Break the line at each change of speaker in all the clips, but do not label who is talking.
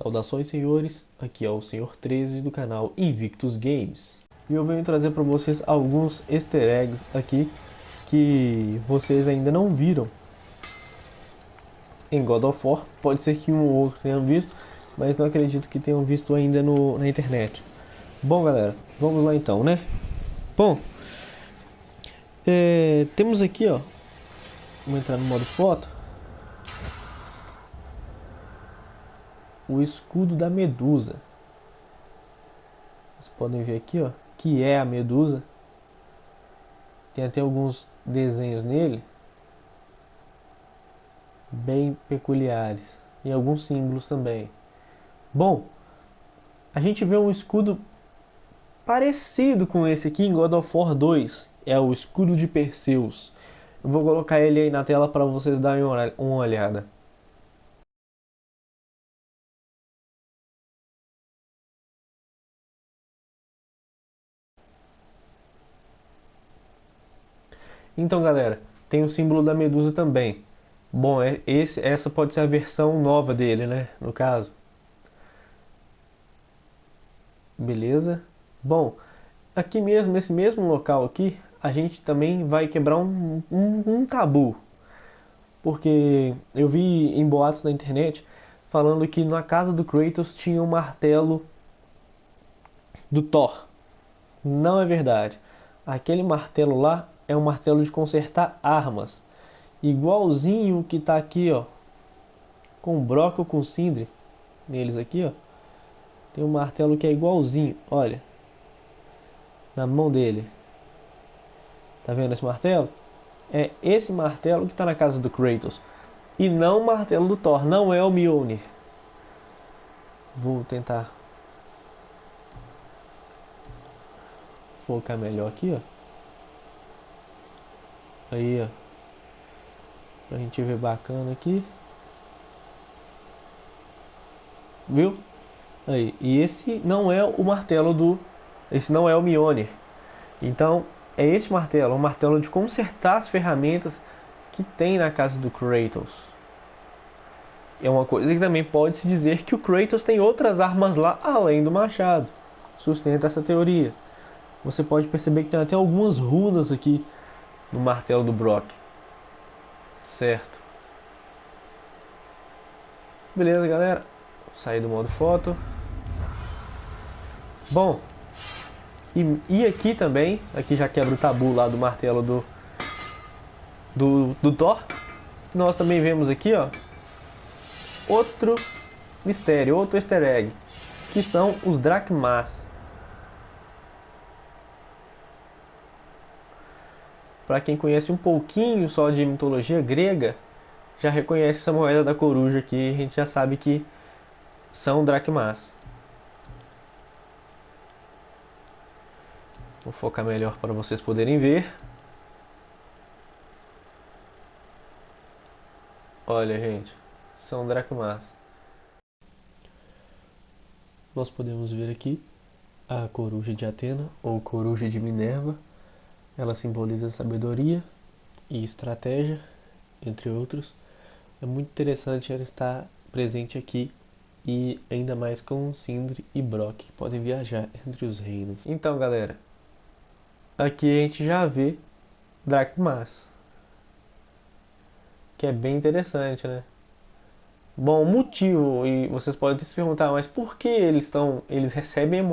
Saudações, senhores, aqui é o Senhor 13 do canal Invictus Games. E eu venho trazer para vocês alguns easter eggs aqui que vocês ainda não viram em God of War. Pode ser que um ou outro tenham visto, mas não acredito que tenham visto ainda na internet. Bom, galera, vamos lá então, né? Bom, temos aqui, ó, vamos entrar no modo foto, o escudo da Medusa. Vocês podem ver aqui, ó, que é a Medusa. Tem até alguns desenhos nele bem peculiares e alguns símbolos também. Bom, a gente vê um escudo parecido com esse aqui em God of War 2, é o escudo de Perseus. Eu vou colocar ele aí na tela para vocês darem uma olhada. Então, galera, tem o símbolo da Medusa também. Bom, essa pode ser a versão nova dele, né? No caso. Beleza? Bom, aqui mesmo, nesse mesmo local aqui, a gente também vai quebrar um tabu. Porque eu vi em boatos na internet falando que na casa do Kratos tinha um martelo do Thor. Não é verdade. Aquele martelo lá é um martelo de consertar armas. Igualzinho o que tá aqui, ó. Com Brock ou com Sindri. Neles aqui, ó. Tem um martelo que é igualzinho. Olha. Na mão dele. Tá vendo esse martelo? É esse martelo que tá na casa do Kratos. E não o martelo do Thor. Não é o Mjolnir. Vou tentar focar melhor aqui, ó. Aí, ó. Pra gente ver bacana aqui. Viu? Aí. E esse não é o martelo do... Esse não é o Mjolnir. Então, é esse martelo. Um martelo de consertar as ferramentas que tem na casa do Kratos. É uma coisa que também pode-se dizer que o Kratos tem outras armas lá além do machado. Sustenta essa teoria. Você pode perceber que tem até algumas runas aqui no martelo do Brock. Certo. Beleza, galera. Vou sair do modo foto. Bom. E aqui também, aqui já quebra o tabu lá do martelo do Thor. Nós também vemos aqui, ó, outro mistério, outro easter egg, que são os dracmas. Para quem conhece um pouquinho só de mitologia grega, já reconhece essa moeda da coruja aqui, a gente já sabe que são dracmas. Vou focar melhor para vocês poderem ver. Olha, gente, são dracmas. Nós podemos ver aqui a coruja de Atena ou coruja de Minerva. Ela simboliza sabedoria e estratégia, entre outros. É muito interessante ela estar presente aqui e ainda mais com Sindri e Brock, que podem viajar entre os reinos. Então, galera, aqui a gente já vê dracmas, que é bem interessante, né? Bom, o motivo, e vocês podem se perguntar, mas por que eles recebem a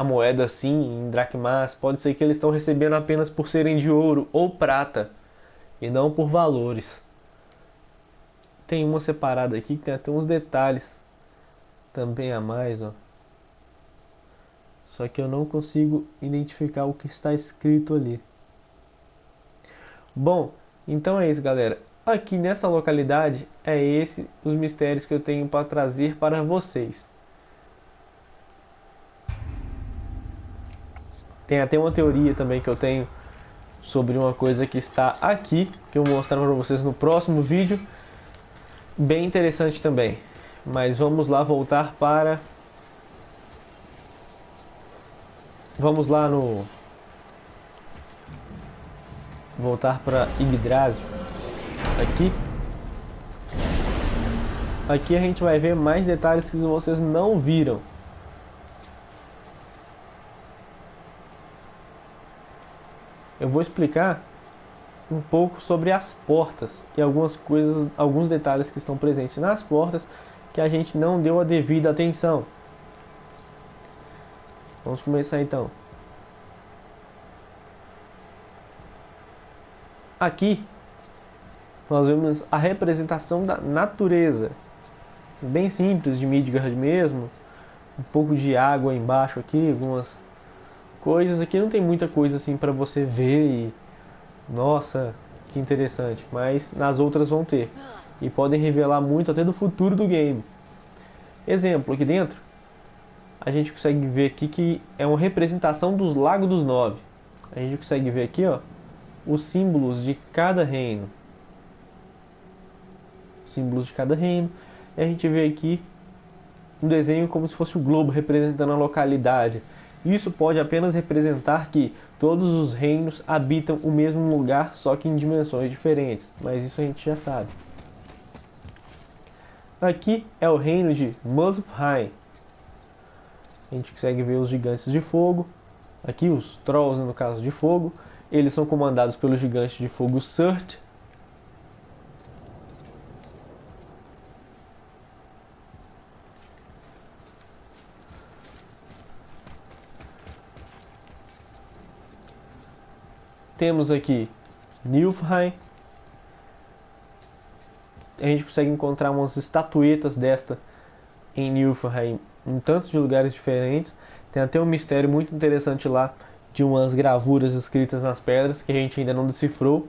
moeda assim em dracmas? Pode ser que eles estão recebendo apenas por serem de ouro ou prata e não por valores. Tem uma separada aqui que tem até uns detalhes também a mais, ó. Só que eu não consigo identificar o que está escrito ali. Bom, então é isso, galera. Aqui nessa localidade é esse os mistérios que eu tenho para trazer para vocês. Tem até uma teoria também que eu tenho sobre uma coisa que está aqui, que eu vou mostrar para vocês no próximo vídeo. Bem interessante também. Mas vamos lá voltar para... Vamos lá no... Voltar para Yggdrasil. Aqui. Aqui a gente vai ver mais detalhes que vocês não viram. Eu vou explicar um pouco sobre as portas e algumas coisas, alguns detalhes que estão presentes nas portas que a gente não deu a devida atenção. Vamos começar então. Aqui nós vemos a representação da natureza, bem simples, de Midgard mesmo, um pouco de água embaixo aqui, algumas coisas. Aqui não tem muita coisa assim para você ver e nossa, que interessante, mas nas outras vão ter e podem revelar muito até do futuro do game. Exemplo, aqui dentro a gente consegue ver aqui que é uma representação dos Lagos dos Nove. A gente consegue ver aqui, ó, os símbolos de cada reino. Símbolos de cada reino. E a gente vê aqui um desenho como se fosse o globo representando a localidade. Isso pode apenas representar que todos os reinos habitam o mesmo lugar, só que em dimensões diferentes. Mas isso a gente já sabe. Aqui é o reino de Muspelheim. A gente consegue ver os gigantes de fogo. Aqui os Trolls, no caso de fogo. Eles são comandados pelo gigante de fogo Surt. Temos aqui Niflheim. A gente consegue encontrar umas estatuetas desta em Niflheim em tantos de lugares diferentes. Tem até um mistério muito interessante lá de umas gravuras escritas nas pedras que a gente ainda não decifrou.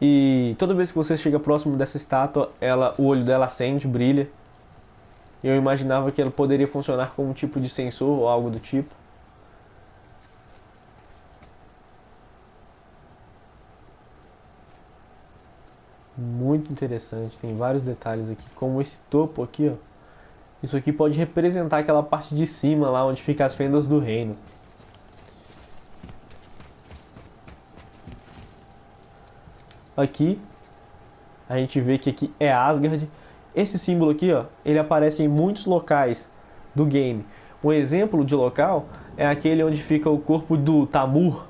E toda vez que você chega próximo dessa estátua, o olho dela acende, brilha. Eu imaginava que ela poderia funcionar como um tipo de sensor ou algo do tipo. Muito interessante, tem vários detalhes aqui, como esse topo aqui, ó. Isso aqui pode representar aquela parte de cima lá onde ficam as fendas do reino. Aqui a gente vê que aqui é Asgard. Esse símbolo aqui, ó, ele aparece em muitos locais do game. Um exemplo de local é aquele onde fica o corpo do Tamur,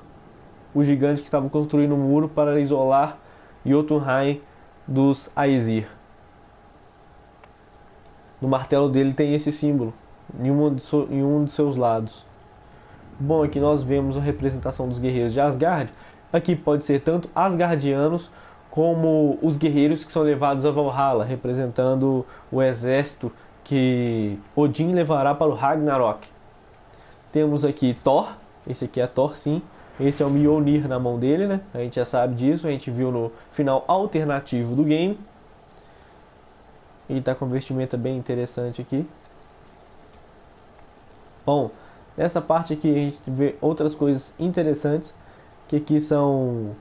o gigante que estava construindo um muro para isolar Jotunheim dos Aesir. No martelo dele tem esse símbolo em um de seus lados. Bom, aqui nós vemos a representação dos guerreiros de Asgard. Aqui pode ser tanto asgardianos como os guerreiros que são levados a Valhalla, representando o exército que Odin levará para o Ragnarok. Temos aqui Thor, esse aqui é Thor sim, esse é o Mjolnir na mão dele, né? A gente já sabe disso, a gente viu no final alternativo do game. Ele está com vestimenta bem interessante aqui. Bom, nessa parte aqui a gente vê outras coisas interessantes, que aqui são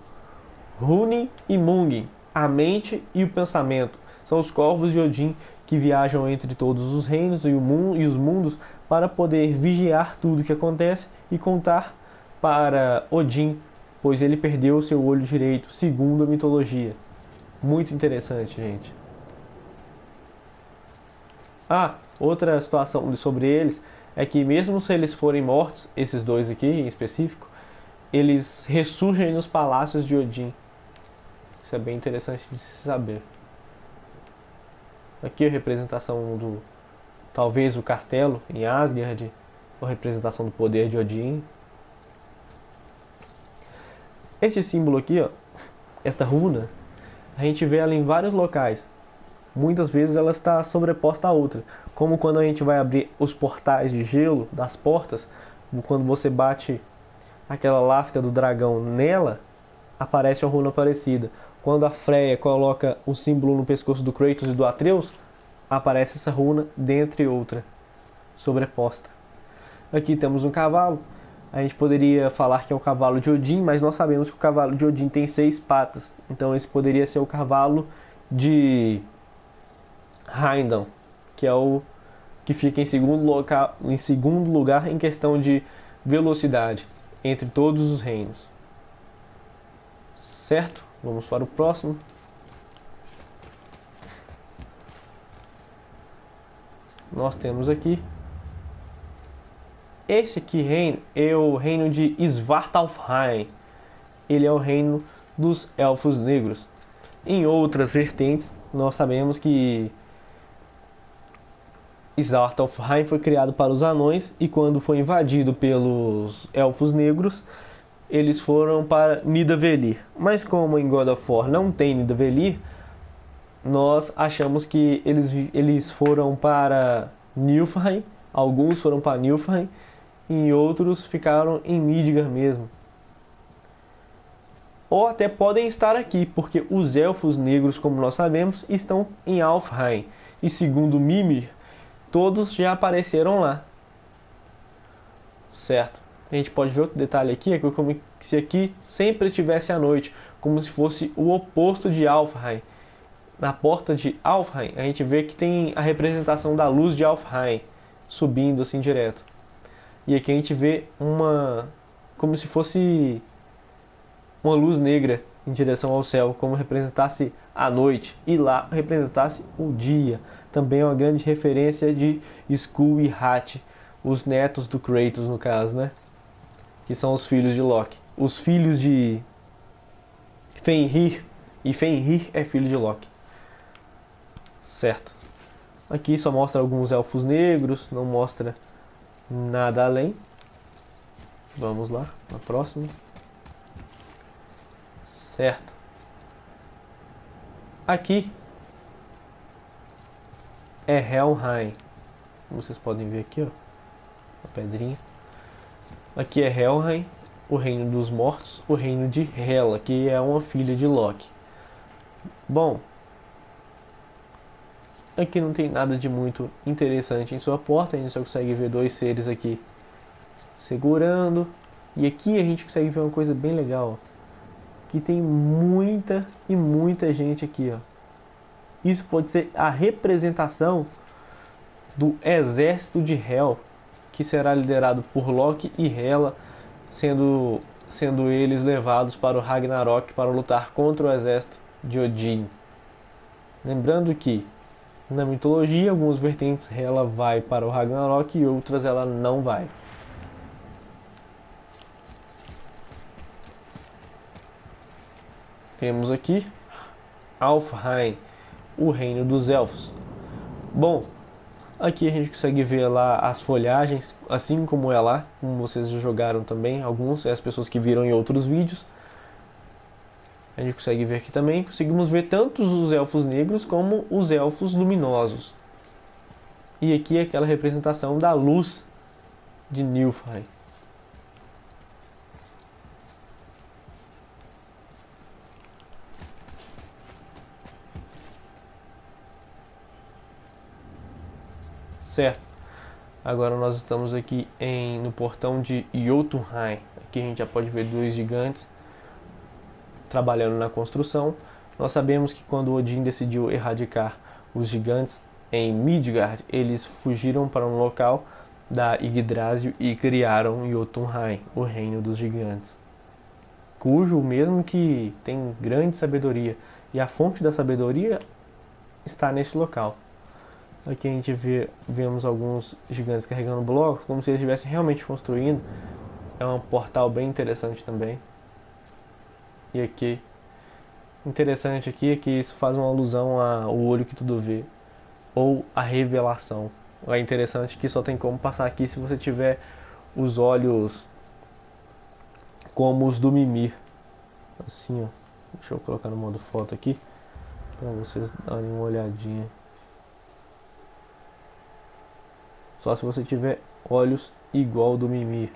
Húrin e Mungin, a mente e o pensamento. São os corvos de Odin que viajam entre todos os reinos e os mundos para poder vigiar tudo o que acontece e contar para Odin, pois ele perdeu seu olho direito, segundo a mitologia. Muito interessante, gente. Outra situação sobre eles é que mesmo se eles forem mortos, esses dois aqui em específico, eles ressurgem nos palácios de Odin. Isso é bem interessante de se saber. Aqui a representação do, talvez o castelo em Asgard, a representação do poder de Odin. Este símbolo aqui, ó, esta runa, a gente vê ela em vários locais. Muitas vezes ela está sobreposta a outra, como quando a gente vai abrir os portais de gelo das portas, quando você bate aquela lasca do dragão nela, aparece uma runa parecida. Quando a Freya coloca o símbolo no pescoço do Kratos e do Atreus, aparece essa runa, dentre outra, sobreposta. Aqui temos um cavalo. A gente poderia falar que é o cavalo de Odin, mas nós sabemos que o cavalo de Odin tem 6 patas. Então esse poderia ser o cavalo de Heimdall, que é o que fica em segundo lugar em questão de velocidade entre todos os reinos. Certo? Vamos para o próximo. nós temos aqui este aqui reino é o reino de Svartalfheim. Ele é o reino dos elfos negros. Em outras vertentes, nós sabemos que Svartalfheim foi criado para os anões e quando foi invadido pelos elfos negros, eles foram para Nidavellir. Mas como em God of War não tem Nidavellir, nós achamos que eles foram para Nilfheim, alguns foram para Nilfheim e outros ficaram em Midgard mesmo. Ou até podem estar aqui, porque os elfos negros, como nós sabemos, estão em Alfheim. E segundo Mimir, todos já apareceram lá. Certo. A gente pode ver outro detalhe aqui, é como se aqui sempre tivesse a noite, como se fosse o oposto de Alfheim. Na porta de Alfheim, a gente vê que tem a representação da luz de Alfheim, subindo assim direto. E aqui a gente vê como se fosse uma luz negra em direção ao céu, como representasse a noite, e lá representasse o dia. Também é uma grande referência de Skull e Hat, os netos do Kratos no caso, né? Que são os filhos de Loki. Os filhos de Fenrir, e Fenrir é filho de Loki. Certo. Aqui só mostra alguns elfos negros, não mostra nada além. Vamos lá, na próxima. Certo. Aqui é Helheim. Como vocês podem ver aqui, ó, a pedrinha. Aqui é Helheim, o reino dos mortos, o reino de Hela, que é uma filha de Loki. Bom, aqui não tem nada de muito interessante em sua porta, a gente só consegue ver dois seres aqui segurando. E aqui a gente consegue ver uma coisa bem legal, ó, que tem muita e muita gente aqui, ó. Isso pode ser a representação do exército de Hel, que será liderado por Loki e Hela, sendo eles levados para o Ragnarok para lutar contra o exército de Odin. Lembrando que na mitologia, algumas vertentes Hela vai para o Ragnarok e outras ela não vai. Temos aqui Alfheim, o reino dos elfos. Bom, aqui a gente consegue ver lá as folhagens, assim como é lá, como vocês já jogaram também, alguns, as pessoas que viram em outros vídeos. A gente consegue ver aqui também, conseguimos ver tanto os elfos negros como os elfos luminosos. E aqui é aquela representação da luz de Nilfheim. Certo. Agora nós estamos aqui no portão de Jotunheim. Aqui a gente já pode ver dois gigantes trabalhando na construção. Nós sabemos que quando Odin decidiu erradicar os gigantes em Midgard, eles fugiram para um local da Yggdrasil e criaram Jotunheim, o reino dos gigantes, cujo mesmo que tem grande sabedoria, e a fonte da sabedoria está neste local. Aqui a gente vemos alguns gigantes carregando blocos, como se eles estivessem realmente construindo. É um portal bem interessante também. E aqui, interessante aqui é que isso faz uma alusão ao olho que tudo vê, ou a revelação. É interessante que só tem como passar aqui se você tiver os olhos como os do Mimir. Assim, ó. Deixa eu colocar no modo foto aqui, para vocês darem uma olhadinha. Só se você tiver olhos igual do Mimir.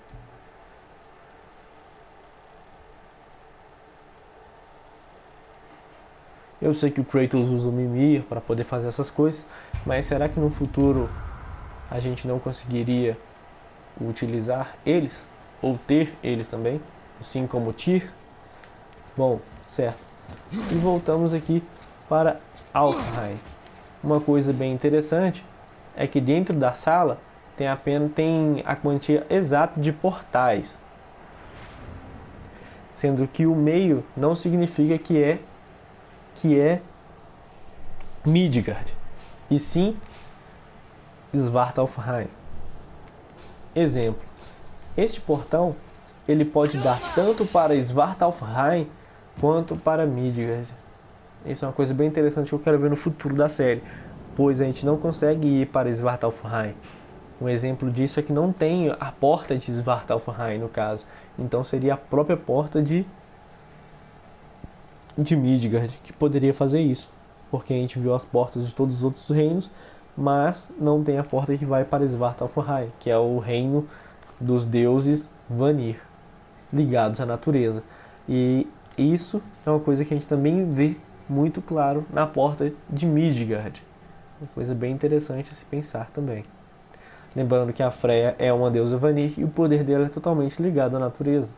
Eu sei que o Kratos usa o Mimir para poder fazer essas coisas, mas será que no futuro a gente não conseguiria utilizar eles? Ou ter eles também? Assim como Tyr? Bom, certo. E voltamos aqui para Alfheim. Uma coisa bem interessante é que dentro da sala tem a quantia exata de portais, sendo que o meio não significa que é Midgard, e sim Svartalfheim. Exemplo: este portão ele pode dar tanto para Svartalfheim quanto para Midgard. Isso é uma coisa bem interessante que eu quero ver no futuro da série, pois a gente não consegue ir para Svartalfheim. Um exemplo disso é que não tem a porta de Svartalfheim no caso, então seria a própria porta de Midgard que poderia fazer isso, porque a gente viu as portas de todos os outros reinos, mas não tem a porta que vai para Svartalfheim, que é o reino dos deuses Vanir, ligados à natureza. E isso é uma coisa que a gente também vê muito claro na porta de Midgard. Uma coisa bem interessante a se pensar também. Lembrando que a Freya é uma deusa Vanir e o poder dela é totalmente ligado à natureza.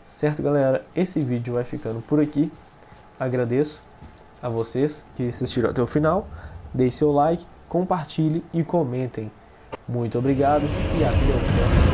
Certo, galera? Esse vídeo vai ficando por aqui. Agradeço a vocês que assistiram até o final. Deixe seu like, compartilhe e comentem. Muito obrigado e até o próximo.